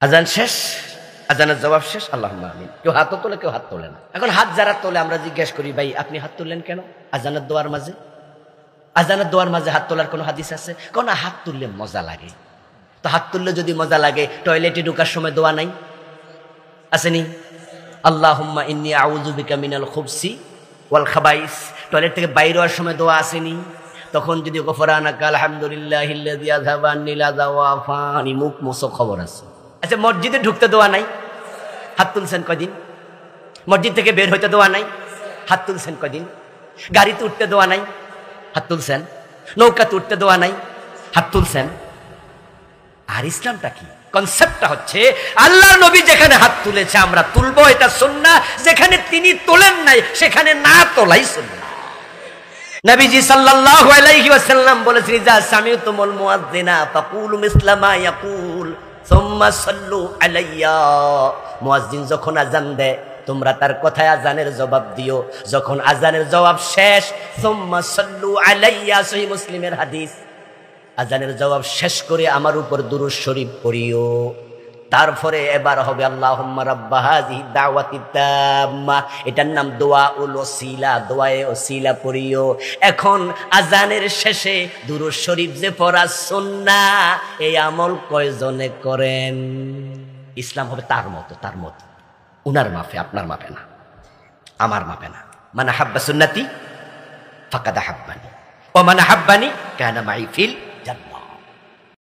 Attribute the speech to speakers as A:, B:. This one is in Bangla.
A: আজান শেষ, আজানের জবাব শেষ, আল্লাহুম্মা আমিন। কেউ হাতও তোলে, কেউ হাত তোলে না। এখন হাত যারা তোলে আমরা জিজ্ঞেস করি, ভাই আপনি হাত তুললেন কেন আজানের দোয়ার মাঝে? আজানের দোয়ার মাঝে হাত তোলার কোনো হাদিস আছে? কোন হাত তুললে মজা লাগে। তো হাত তুললে যদি মজা লাগে, টয়লেটে ঢোকার সময় দোয়া নাই? আসেনি? আল্লাহুম্মা ইন্নী আউযু বিকা মিনাল খুবসি ওয়াল খাবাইস। টয়লেট থেকে বাইরে হওয়ার সময় দোয়া আসেনি? তখন যদি গফরানাকা আলহামদুলিল্লাহিল্লাযী আযহাবা আন্নিল আযা ওয়া আফানি, মুখ মোছো, খবর আছে। আচ্ছা, মসজিদে ঢুকতে দোয়া নাই? হাত তুলছেন কদিন? মসজিদ থেকে বের হইতে দোয়া নাই? হাত তুলছেন কদিন? গাড়িতে উঠতে দোয়া নাই? হাত তুলছেন? নৌকাতে উঠতে দোয়া নাই? হাত তুলছেন? আর ইসলামটা কি? কনসেপ্টটা হচ্ছে আল্লাহর নবী যেখানে হাত তুলেছে আমরা তুলবো, এটা সুন্নাহ। যেখানে তিনি তোলেন নাই সেখানে না তোলাই সুন্নাহ। নবীজি সাল্লাল্লাহু আলাইহি ওয়াসাল্লাম বলেছেন, ইজা সামিতুমুল মুয়াজ্জিনা ফাকুলু মিসলা মা ইয়াকুল সুম্মা সাল্লু আলাইয়া। মুয়াজ্জিন যখন আযান দেয় তোমরা তার কথায় আযানের জবাব দিও। যখন আযানের জবাব শেষ, সুম্মা সাল্লু আলাইয়া, সহিহ মুসলিমের হাদিস। আযানের জবাব শেষ করে আমার উপর দুরূদ শরীফ পড়িও। তারপরে এবার হবে আল্লাহুম্মা রাব্বা হাযিহি দাওয়াতিত তাম্মা, এটার নাম দোয়াউল ওসিলা, দোয়ায়ে ওসিলা পড়িও। এখন আযানের শেষে দুরূদ শরীফ যে পড়া সুন্নাহ, এই আমল কয়জনে করেন? ইসলাম হবে তার মতো, তার মতো, উনার মাপে, আপনার মাপে না, আমার মাপে না। মান হাব্বা সুন্নতি ফাকাদ হাব্বানি ওয়া মান হাব্বানি কানা মাই ফিল